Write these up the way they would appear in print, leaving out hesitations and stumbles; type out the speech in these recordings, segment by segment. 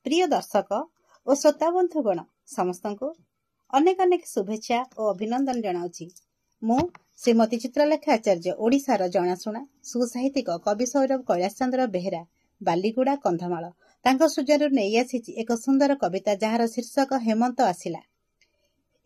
प्रिय दर्शक और श्रोता बंधुगण समस्त को अनेक अनेक शुभेच्छा और अभिनंदन जनाऊँगी। मु श्रीमती चित्रलेखा आचार्य ओडिशार जनाशुना सुसाहित्यिक कवि सौरभ कैलाश चंद्र बेहेरा बालीगुड़ा कंधमाल तांको सुजारू नहीं आसी एक सुंदर कविता जार शीर्षक हेमंत आसिला।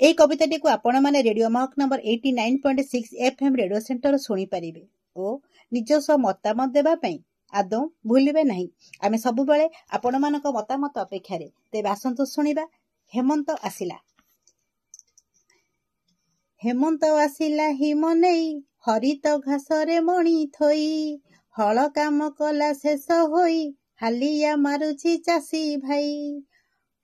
यह कविताटी को आपण माने रेडियो महक नंबर 89.6 FM रेडियो सेंटर शुणी पारिबे और निजस्व मतामत देबा पई आदौ भूलिबे नहीं। आमे सबु बेले आपण मानक मतामत अपेक्षा रे तेबे आसंतु सुनिबा। हेमंत आसिला। हेमंत आसिला हिम नेई हरित घासरे मणि थोई हल काम कला शेष होई हालिया मारुछि चासी भाई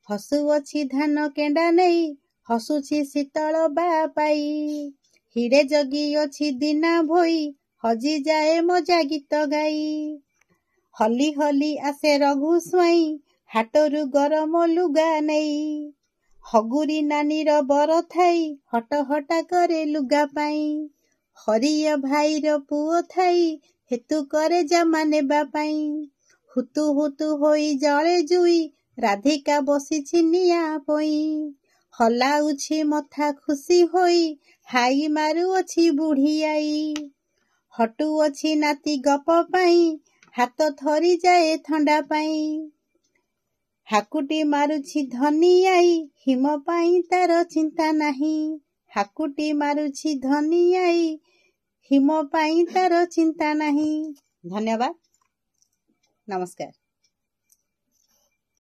हसुअछि धान केंडा नेई हसुछि शीतल बापाई हिरे जगी अछि दिना भोई हजी जाए मजा गीत गाई हली हली आसे रघु स्वाई हाटरू गरम लुगा नेई हगुरी नानीर बर थाई हट हटा करे लुगा पाई हरिया भाईर पुओ थाई हेतु करे जामा नेबा पाई हुतु हुतु होई जळे जुई राधिका बसिछि निया पोई हलाउछि मथा खुशी होई हाई मारू अछि बुढ़ियाई हटु अछि नाती गप पाई हाथ थरी जाए थंडा पाई हाकुटी मारुछि धनी आई हिम पाई तार चिंता नहीं हाकुटी मारुछि धनी आई हिम पाई तार चिंता नहीं। धन्यवाद। नमस्कार।